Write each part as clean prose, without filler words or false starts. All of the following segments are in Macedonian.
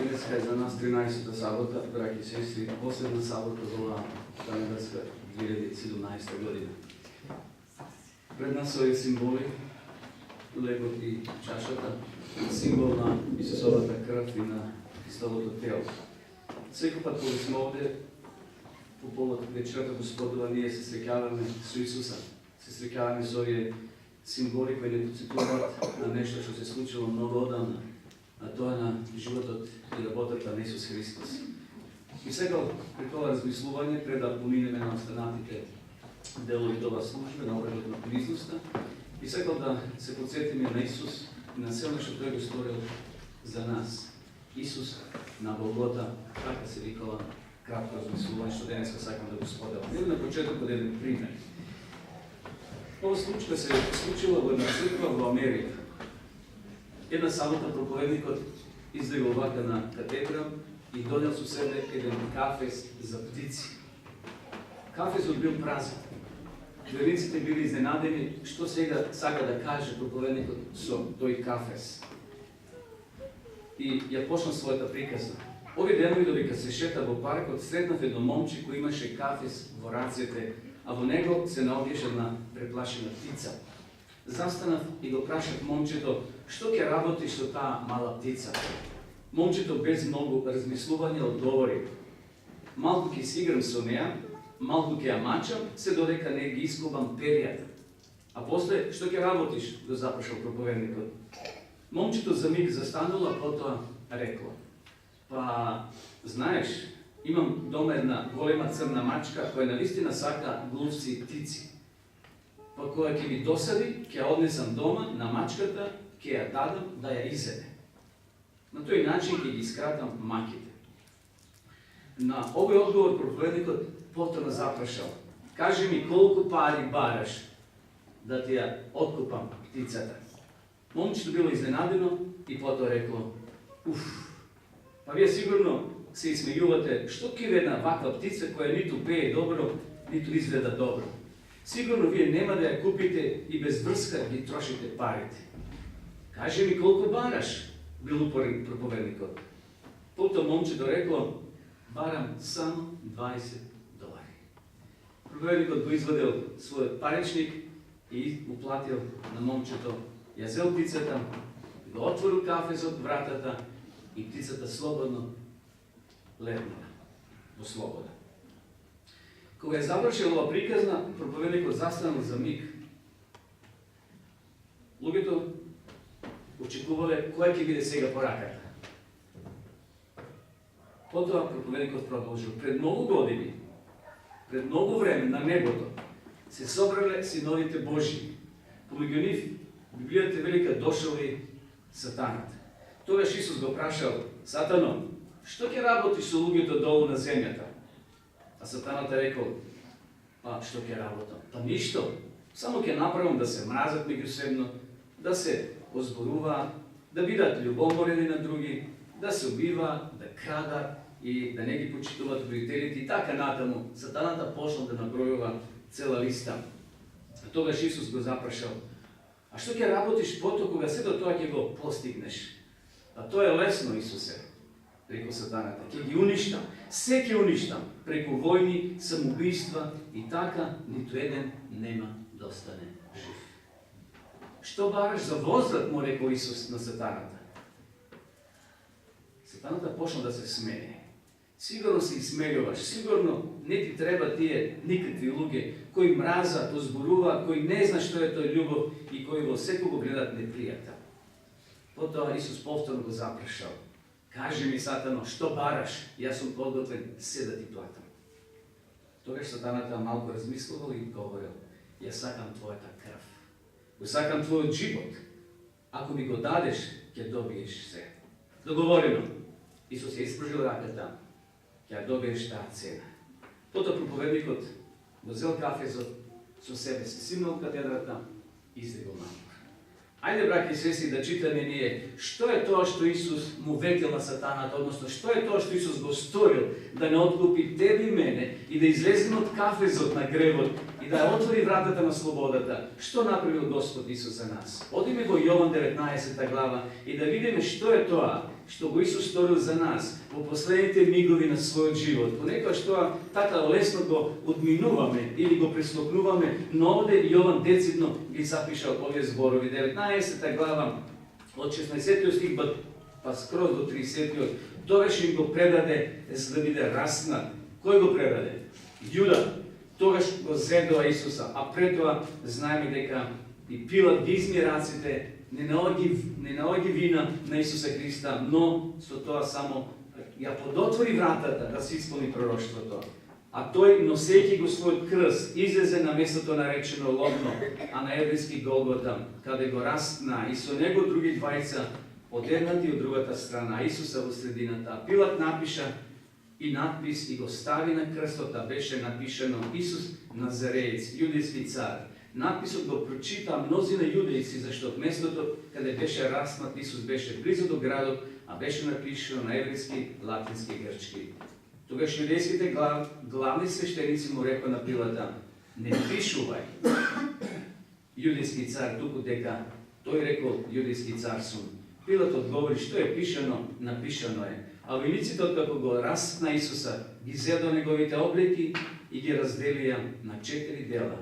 Днеска е за нас 13-та сабота, браќи и сестри, последна сабота за оваа календарска 2017 година. Пред нас овие символи, легот и чашата, символ на Исусовата крв и на Христовото тело. Секој пат кога сме овде, по повод вечерата Господова, ние се среќаваме со Исуса, се среќаваме со овие символи кои не подсетуваат на нешто што се случило многу одамна, а тоа на животот и работата на Исус Христос. И сега при тоа размислување, пред да поминеме на останатите делови тоа служба, на обредот на призноста, и сега да се подсетиме на Исус и на се што тој го сторил за нас. Исус на Голгота, така се викала кратко размислување, што денеска сакам да го споделам. Или на почетокот еден пример. Ова случка се случила во една црква во Америка. Една сабота проповедникот излегол вака на катедра и донел со себе еден кафес за птици. Кафесот бил празен. Верниците били изненадени што сега сака да каже проповедникот со тој кафес. И ја почна својата приказна. Овие денови додека се шета во паркот, сретнав едно момче кој имаше кафес во рацете, а во него се наоѓаше една преплашена птица. Застанав и го прашав момчето, што ќе работи со таа мала птица? Момчето без многу размислување одговори: малку ќе си играм со неа, малку ќе ја мачам, се додека не ги искубам перијата. А после, што ќе работиш? Го запрашал проповедникот. Момчето за миг застанула, потоа рекло: па, знаеш, имам дома една голема црна мачка која навистина сака глувци и птици. Па која ќе ми досади, ќе ја однесам дома на мачката, ќе ја дадам да ја изеде. На тој начин ќе ги скратам маките. На овој одговор проповедникот повторно запрашал: кажи ми колку пари бараш да ти ја откупам птицата? Момчето било изненадено и потоа рекло: па вие сигурно се исмејувате, што ќе една ваква птица која ниту пее добро, ниту изгледа добро. Сигурно вие нема да ја купите и без врска ги трошите парите. Кажи ми колку бараш, бил упорен проповедникот. Потоа момчето рекло: барам само $20. Проповедникот го извадил својот паричник и уплатил на момчето. Ја зел птицата, го отворил кафесот, вратата и птицата слободно летнала во слобода. Кога ја завршил ова приказна, проповедникот застанал за миг. Луѓето очекувале која ќе биде сега пораката. Потоа проповедникот продолжил: пред многу години, пред многу време на небото се собрале синовите Божји. Помеѓу нив Библијата велика дошол и Сатанат. Тогаш Исус го прашал: Сатано, што ќе работиш со луѓето долу на земјата? А Сатаната рекол: па што ќе работам? Па ништо, само ќе направам да се мразат меѓусебно, да се озборуваат, да бидат љубоморени на други, да се убиваат, да крадат и да не ги почитуваат родителите и така натаму. Сатаната почнал да набројува цела листа. А тогаш Исус го запрашал: а што ќе работиш потоа кога се до тоа ќе го постигнеш? А тоа е лесно, Исусе, рекол Сатаната. Ќе ги уништам, се ќе уништам, преку војни, самоубиства и така ниту еден нема да остане жив. Што бараш за возврат, му рекол Исус на Сатаната. Сатаната почна да се смее. Сигурно се изсмејуваш, сигурно не ти треба тие никакви луѓе кои мразат, озборуваат, кои не знаат што е тој љубов и кои во секого гледат непријата. Потоа Исус повторно го запрашал: кажи ми, Сатано, што бараш? Јас сум подготвен се да ти платам. Тогаш Сатаната малку размислувал и говорил: јас сакам твојата крв. Го сакам твојот живот. Ако ми го дадеш, ќе добиеш се. Договорено. Исус ја испружил раката, ќе ја добиеш таа цена. Потоа проповедникот го зел кафезот, со себе се симнал катедрата и излегол намор. Ајде, браќи и сестри, да читаме ние што е тоа што Исус му ветил на Сатаната, односно што е тоа што Исус го сторил да не откупи тебе и мене и да излеземе од кафезот на гревот и да отвори вратата на слободата. Што направил Господ Исус за нас? Одиме во Јован 19 глава и да видиме што е тоа што го Исус сторил за нас во последните мигови на својот живот. Понекогаш тоа така лесно го одминуваме или го преслокнуваме, но овде Јован децидно ги запишал овие зборови. 19 глава од 16 стих па скроз до 30-тиот. Тогаш им го предаде за да биде раснат. Кој го предаде? Јуда. Тогаш го зедува Исуса, а пред тоа знаеме дека и Пилат ги изми раците, не наоѓи вина на Исуса Христа, но со тоа само ја подотвори вратата да се исполни пророштвото. А тој, носејќи го својот крст, излезе на местото наречено Лобно, а на еврејски Голгота, каде го распна и со него други двајца, од едната и од другата страна, а Исуса во средината. А Пилат напиша и надпис и го стави на крстот, а беше напишано Исус Назареец, јудејски цар. Надписот го прочита мнозина јудејци, зашто местото каде беше распнат Исус беше близо до градот, а беше напишано на еврејски, латински и грчки. Тогаш јудејските главни свештеници му рекоа на Пилата: не пишувај јудејски цар, туку дека тој рекол јудејски цар сум. Пилат одговори: што е пишано, напишано е. А војниците откако го распна Исуса, ги зедо неговите облеки и ги разделија на 4 дела.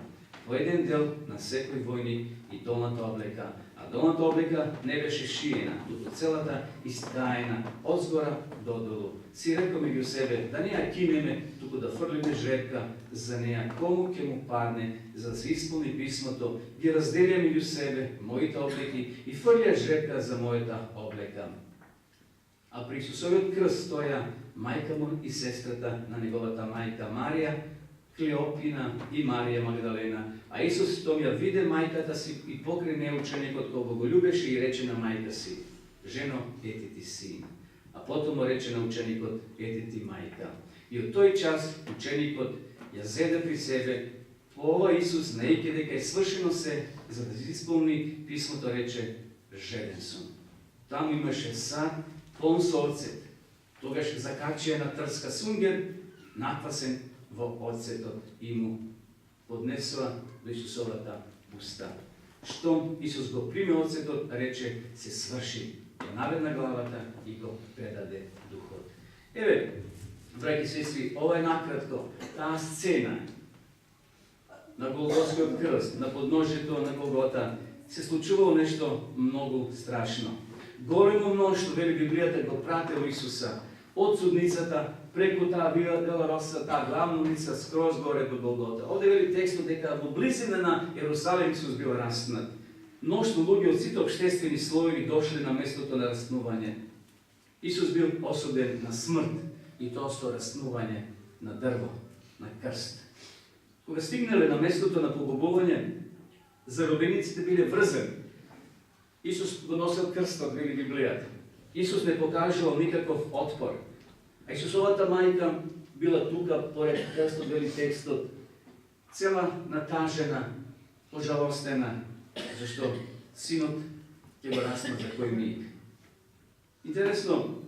По еден дел на секој војник и долната облека, а долната облека не беше шиена, туку целата истаена одзгора додолу. Си рекол меѓу себе да не ја кинеме, туку да фрлиме жребка за неја, кому ќе му падне, за да се исполни писмото, ги разделија меѓу себе моите облеки и фрлија жребка за мојата облека. А при Исусовиот крст стоја мајка му и сестрата на неговата мајка Марија, Клеопина и Марија Магдалена. А Исус тоа ја виде мајката си и покрај неја ученикот кога го љубеше и рече на мајка си: жено, ети ти син. А потом му рече на ученикот: ети ти мајка. И од тој час ученикот ја зеде при себе. По ова Исус, најке дека е свршено се, за да се исполни писмото, рече: жеден сум. Таму имаше сад полн со оцет. Тогаш закачија на трска сунгер, наквасен во оцетот, и му поднесува до Исусовата уста. Штом Исус го приме оцетот, рече: се сврши. Ја наведна главата и го предаде духот. Еве, браќи и сестри, ова е накратко таа сцена на Голготскиот крст, на подножието на Голгота. Се случувало нешто многу страшно. Големо мноштво, вели Библијата, го пратело Исуса од судницата преку таа Вија Долороса, таа главна улица, скроз горе до Голгота. Овде вели текстот дека во близина на Јерусалим Исус бил распнат. Мноштво луѓе од сите општествени слоеви дошле на местото на распнување. Исус бил осуден на смрт, и тоа со распнување на дрво, на крст. Кога стигнале на местото на погубување, заробениците биле врзани. Исус го носел крстот, вели Библијата. Исус не покажувал никаков отпор. А Исусовата мајка била тука поред крстот, вели текстот, цела натажена, пожалостена, зашто синот ќе го распнат за кој миг. Интересно,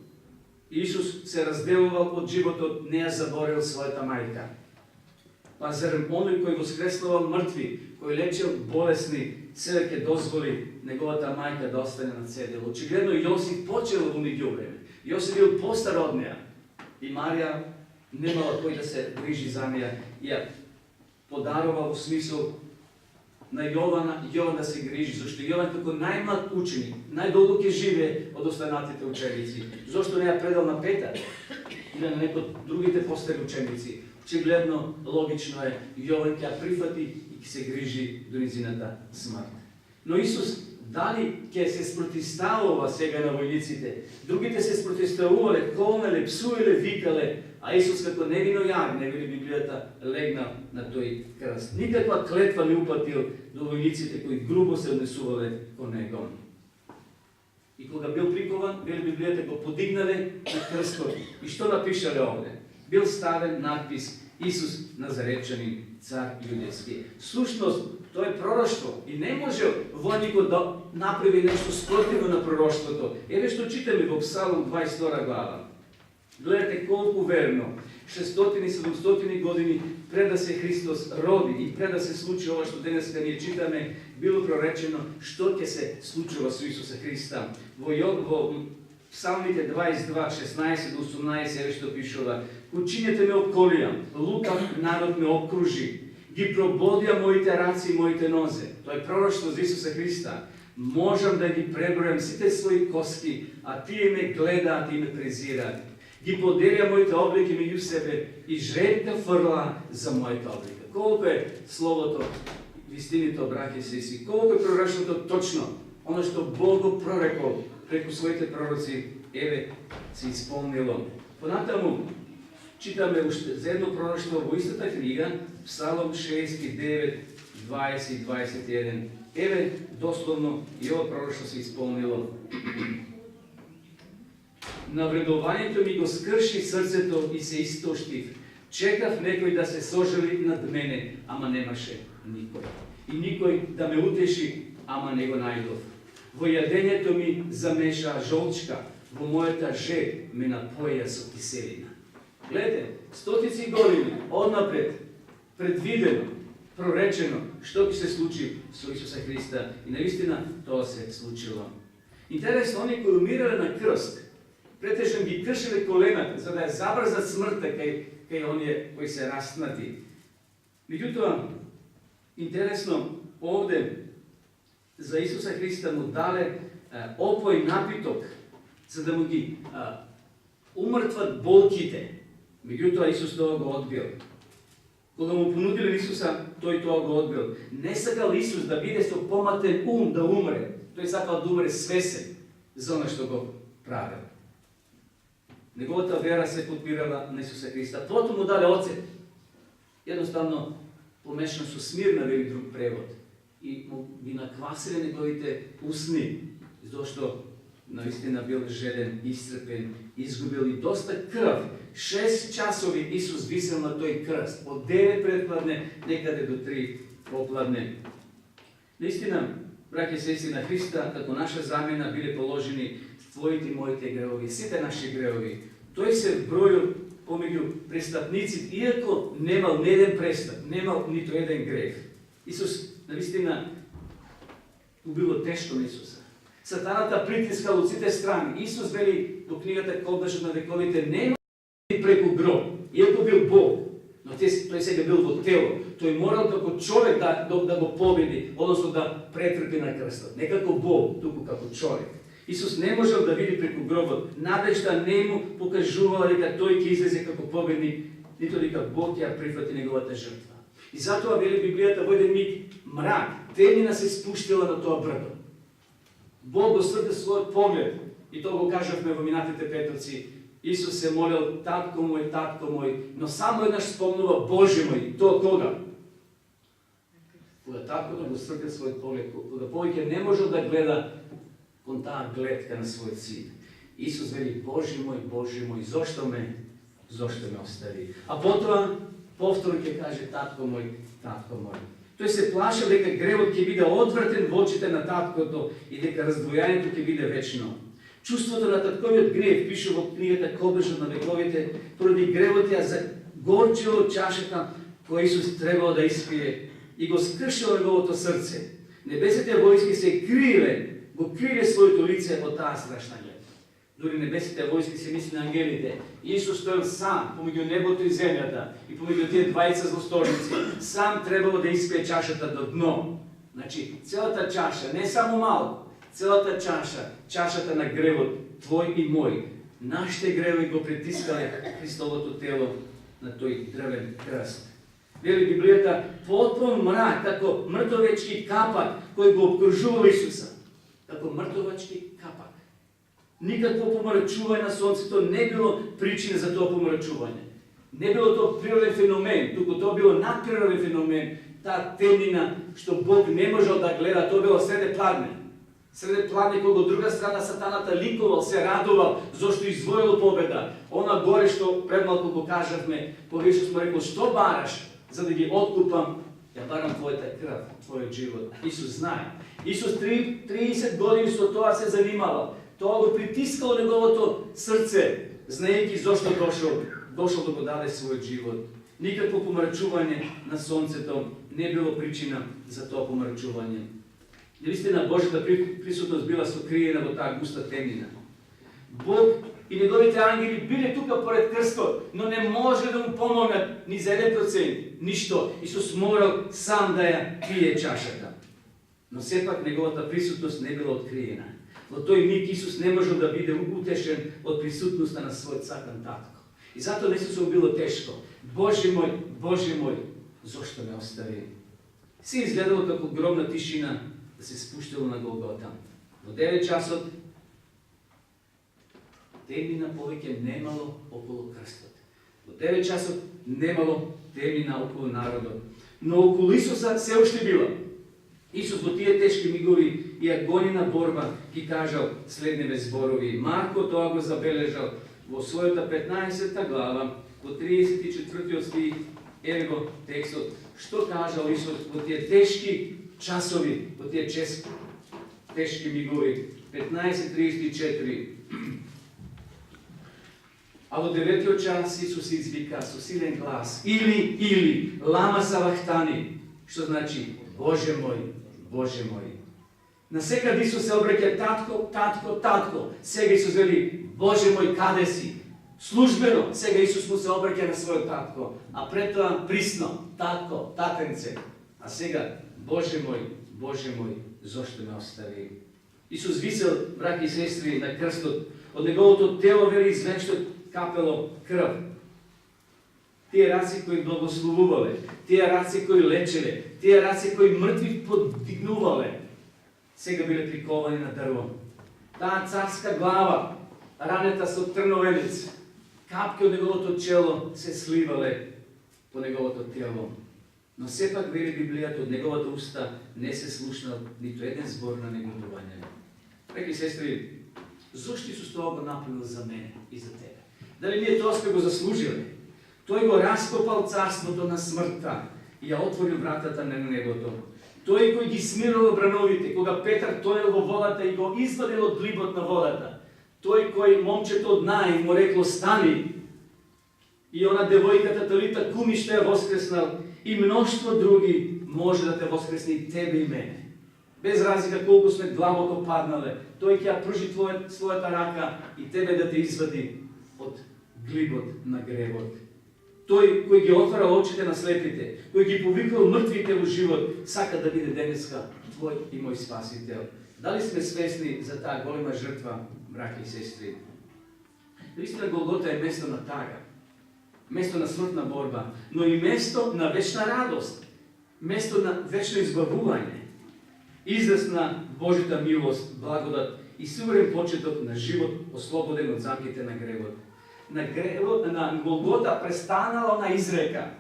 Исус се разделувал од животот, не ја заборил својата мајка. Па зарем оној кој воскреснувал мртви, кој лечил болесни, сега ќе дозволи неговата мајка да остане на цедел. Очигледно Јосиф почел во меѓувреме. Јосиф бил постар од неја и Марија немала кој да се грижи за неја. Ја подарува во смисол на Јован да се грижи, зашто Јован како најмлад ученик, најдолго ќе живее од останатите ученици. Зошто не ја предал на Петар или на некој од другите постари ученици? Очигледно, логично е, Јован ќе ја прифати и ќе се грижи до низината смрт. Но Исус дали ќе се спротивставува сега на војниците? Другите се спротивставувале, колнеле, псуеле, викале, а Исус како невиновјар, не вели Библијата, легнал на тој крст. Никаква клетва не упатил до војниците кои грубо се однесувале кон него. И кога бил прикован, вели Библијата, го подигнале на крстот. И што напишале овде? Бил ставен надпис Исус Назаречанин, цар јудејски. Слушност, тоа е пророштво и не може војникот да направи нешто спротивно на пророштвото. Еве што читаме во Псалом 22 глава. Gledajte koliko verno, 600-700 godini preda se Hristos rodi i preda se sluči ovo što danas kad nije čitame, bilo prorečeno što će se slučilo su Isusa Hrista. Psalmite 22, 16-18, evo što piše ova. Učinjete me okolijam, lukav narod me okruži, gi probodja mojite raci i mojite noze. To je proroštvo za Isusa Hrista. Možem da gi prebrojam site svoji koski, a ti me gleda, a ti me prezira. Gi podelja mojite oblike među sebe i žredka frla za mojite oblike. Koliko je slovo to istinito, braće i sestri, koliko je proroštvo to točno, ono što Bog prorekao preko svojite proroci, eve se ispolnilo. Ponatamu čitame za jedno proroštvo u istota knjiga, Psalom 6, 9, 20 i 21. Eve, doslovno, i ovo proroštvo se ispolnilo. Na vredovanjето mi го скрши сърцето и се изтощив. Чекав некой да се сожали над мене, ама немаше никой. И никой да ме утеши, ама не го најдов. Во јадењето ми замеша жолчка, во мојата же ме напоја со киселина. Гледайте, стотици години однапред предвидено, проречено, што ќе се случи со Исуса Христа. И наистина тоа се случило. Интересно, они кои умирале на крст, претежно ги кршиле колената, за да ја забрзат смртта кај оние кои се распнати. Меѓутоа, интересно, овде за Исуса Христа му дале опој напиток, за да му ги умртват болките. Меѓутоа, Исус тоа го одбил. Кога му понудиле Исуса, тој тоа го одбил. Не сакал Исус да биде со поматен ум да умре. Тој сакал да умре свесен за оно што го правил. Неговата вера се подпирала на Исуса Христа. Потом му дале оцет. Едноставно помешано со смирна, вели друг превод. И му ги наквасиле неговите усни, зашто наистина бил жеден, исцрпен, изгубил и доста крв. 6 часови Исус висел на тој крст. Од 9 предпладне, некаде до 3 попладне. Наистина, браќи и сестри, на Христа, како наша замена, биле положени твоите и моите гревови, сите наши гревови. Тој се броил помеѓу престапници, иако немал ни еден престап, немал нито еден грев. Исус, наистина, било тешко на Исуса. Сатаната притискал од сите страни. Исус вели во книгата Кодбашот на вековите, нема преку гроб, иако бил Бог, но тој сега бил во тело. Тој морал како човек да го победи, односно да претрпи на крстот. Не како Бог, туку како човек. Исус не можел да види преку гробот. Надежда не му покажувала дека тој ќе излезе како победник, нито дека Бог ќе прифати неговата жртва. И затоа вели Библијата во еден миг мрак, темнина се спуштила на тоа брдо. Бог го сврте својот поглед, и тоа го кажавме во минатите петоци. Исус се молил, татко мој, но само еднаш спомнува Боже мој. Тоа кога? Кога таткото го сврте својот поглед, кога повеќе не можел да гледа кон таа гледка на својот син. Исус вели, Боже мој, зошто ме остави? А потоа, повторно ќе каже, татко мој. Тој се плашил дека гревот ќе биде одвратен во очите на таткото и дека раздвојањето ќе биде вечно. Чувството на татковиот гнев, пише во книгата Кодбашот на вековите, поради гревот ја загорчило чашата која Исус требало да испие и го скршило неговото срце. Небесните војски се го криле своето лице од таа страшна глед. Дури небесните војски се мисли на ангелите. Исус стоел сам помеѓу небото и земјата и помеѓу тие двајца злосторници. Сам требало да испие чашата до дно. Значи, целата чаша, не само малку, целата чашата на гревот, твој и мој. Нашите гревови го притискале Христовото тело на тој дрвен крст. Вели Библијата, потпун мрак, како мртовечки капак кој го обкружувал Исуса. Како мртовачки капак. Никакво помрачување на сонцето не било причина за тоа помрачување. Не било тоа природен феномен, туку тоа било надприроден феномен. Таа темнина што Бог не можел да гледа, тоа било среде пладне. Среде пладне кога од друга страна сатаната ликувал, се радувал, зашто извоил победа. Она горе што предмалку го кажавме, кога Исус му рекол, што бараш за да ги откупам? Ја барам твојата крв, твојот живот. Исус знае. Исус 30 години со тоа се занимавал. Тоа го притискало неговото срце. знаејќи зошто дошол да го даде својот живот. Никакво помрачување на сонцето не било причина за тоа помрачување. Наистина Божјата присутност била сокриена во таа густа темнина. Бог и неговите ангели биле тука поред крстот, но не може да му помогнат ни за 1%, ништо. Исус морал сам да ја пие чашата. Но сепак неговата присутност не била откриена. Во тој миг Исус не можел да биде утешен од присутноста на својот сакан татко. И затоа на Исусу било тешко. Боже мој, зошто ме остави? Се изгледало како громна тишина да се спуштило на Голгота. Во 9 часот темнина повеќе немало околу крстот. Во 9 часот немало темнина околу народот. Но околу Исуса се уште била. Исус во тие тешки мигови и агонина борба ги кажал следниве зборови. Марко тоа го забележал во својата 15 глава, во 34 стих, еве го текстот, што кажал Исус во тие тешки часови, во тие тешки мигови. 15:34. А во 9 час Исус извика со силен глас: Или, лама савахтани, што значи Боже мој. На секад Исус се обраќа татко. Сега Исус вели: Боже мој, каде си? Службено сега Исус му се обраќа на својот татко, а пред тоа присно: татко, татенце. А сега: Боже мој, зошто ме остави? Исус висел, браќи и сестри, на крстот. Од неговото тело вели извештот капело крв. Тие раце кои благословувале, тие раце кои лечеле, тие раце кои мртви подигнувале, сега биле приковани на дрво. Таа царска глава, ранета со трновенец, капки од неговото чело се сливале по неговото тело. Но сепак, вели Библијата, од неговата уста не се слушнал ниту еден збор на негодување. Браќи сестри, зошто Исус тоа го направил за мене и за тебе? Дали ние тоа сме го заслужиле? Тој го раскопал царството на смртта и ја отворил вратата на небото. Тој кој ги смирил брановите, кога Петар тонел во водата и го извадил од глибот на водата. Тој кој момчето од Наин му рекло: стани. И она девојката Талита куми што ја воскреснал, и мноштво други може да те воскресне и тебе и мене. Без разлика колку сме длабоко паднале, тој ќе ја пружи својата рака и тебе да те извади од глибот на гревот. Тој кој ги отвара очите на слепите, кој ги повикува мртвите во живот, сака да биде денеска твој и мој спасител. Дали сме свесни за таа голема жртва, браќи и сестри? Наистина Голгота е место на тага, место на смртна борба, но и место на вечна радост, место на вечно избавување, израз на Божјата милост, благодат и сигурен почеток на живот ослободен од замките на гревот. На Голгота престанала на изрека: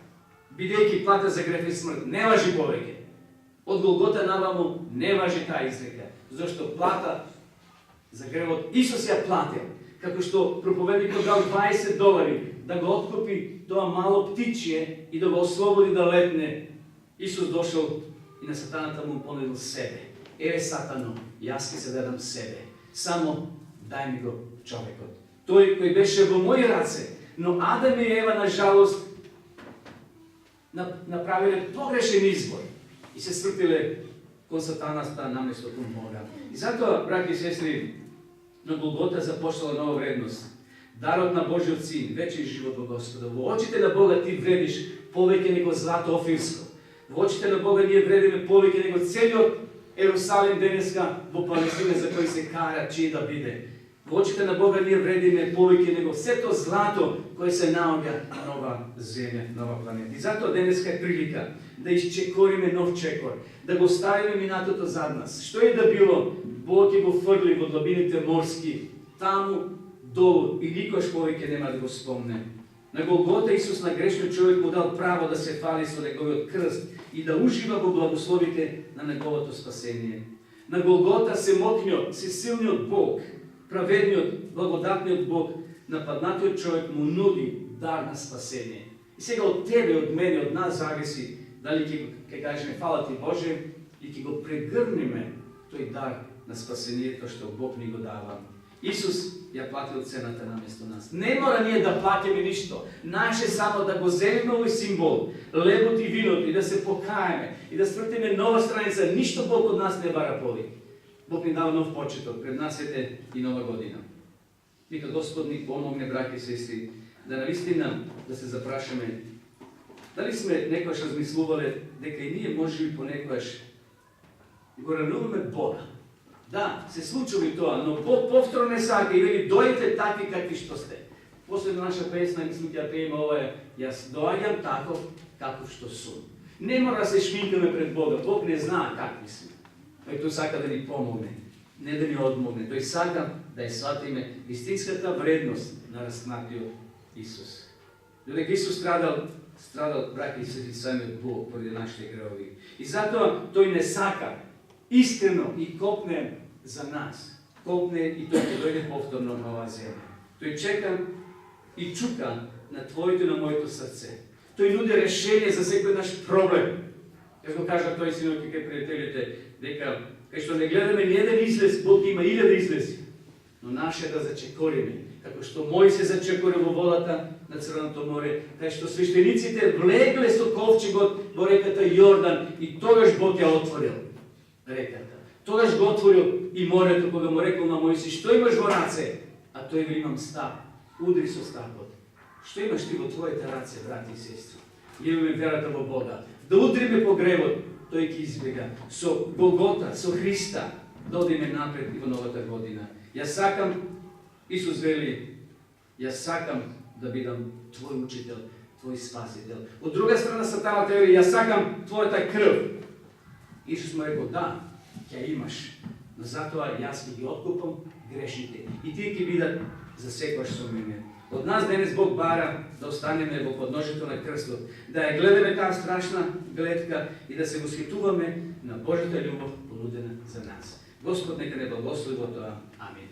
бидејќи плата за грев е смрт, не важи повеќе. Од Голгота наваму не важи таа изрека, зашто плата за гревот Исус ја платил, како што проповедникот дал $20 да го откупи тоа мало птичје и да го ослободи да летне. Исус дошол и на сатаната му понудил себе. Еве сатано, јас ќе се дадам себе. Само дај ми го човекот. Тој кој беше во мои раце, но Адам и Ева, на жалост, направиле погрешен избор и се свртиле кон сатаната наместо кон Бога. И затоа, браќи и сестри, на Голгота започнала нова вредност. Дарот на Божјиот Син, вечен живот во Господа. Во очите на Бога ти вредиш повеќе него злато офирско. Во очите на Бога ние вредиме повеќе него целиот Ерусалим денеска во Палестина за кој се кара чие да биде. Во очите на Бога ние вредиме повеќе него сето злато кое се наоѓа на нова земја, нова планета. И затоа денеска е прилика да исчекориме нов чекор, да го ставиме минатото зад нас. Што е да било, Бог ќе го фрли во длабините морски, таму долу и никош повеќе нема да го спомне. На Голгота Исус на грешниот човек му дал право да се фали со неговиот крст и да ужива во благословите на неговото спасение. На Голгота семокниот, силниот Бог, праведниот, благодатниот Бог, нападнатиот човек му нуди дар на спасение. И сега од тебе, од мене, од нас зависи дали ќе кажеме фала ти Боже и ќе го прегрнеме тој дар на спасението што Бог ни го дава. Исус je platil ceната namjesto nas. Ne mora nije da platimo ništo. Naše samo da го земimo ovaj simbol, лебот и виното, и да се покаеме, и да свртиме нова страница. Нищо Бог от нас не бара повик. Бог ни дава нов почеток. Пред нас е и нова година. Нека Господ ни помогне, браки и сестри, да навистина да се запрашаме дали сме некојаш размислувале дека и ние можеби понекојаш го ревнуваме Бога. Да, се случува и тоа, но Бог повторно не сака и вели дојдете такви какви што сте. Последна наша песна, мислам ќе ја пееме ова е: јас доаѓам таков каков што сум. Не мора да се шминкаме пред Бога, Бог не знае какви сме. Тој тој сака да ни помогне, не да ни одмогне. Тој сака да ја сватиме вистинската вредност на распнатиот Исус. Додека Исус страдал, браќа и сестри, самиот Бог поради нашите гревови. И затоа тој не сака искрено и копне за нас. Копне и тој ќе дојде повторно на оваа земја. Тој чека и чука на твоето и на моето срце. Тој нуди решение за секој наш проблем. Јас го кажа тој синоќ кај пријателите, дека кај што не гледаме ни еден излез, Бог има 1000 излези. Но наше да зачекориме, како што Мојсе зачекори во водата на Црвеното море, кај што свештениците влегле со ковчегот во реката Јордан и тогаш Бог ја отворил реката. Тогаш го отворил и морето, кога му рекол на Мојси: што имаш во раце? А тој вели: имам стап. Удри со стапот. Што имаш ти во твоите раце, брати и сестри? Имаме верата во Бога. Да удриме по гревот, тој ќе избега. Со Голгота, со Христа, да одиме напред и во новата година. Јас сакам, Исус вели, јас сакам да бидам твој учител, твој спасител. Од друга страна Сатанът вели: јас сакам твојата крв. Исус му рекол: да, ќе имаш, но затоа јас ќе ги откупам грешните и тие ќе бидат за секојаш со мене. Од нас денес Бог бара да останеме во подножието на крстот, да ја гледаме таа страшна гледка и да се восхитуваме на Божјата љубов понудена за нас. Господ нека не благослови во тоа. Амин.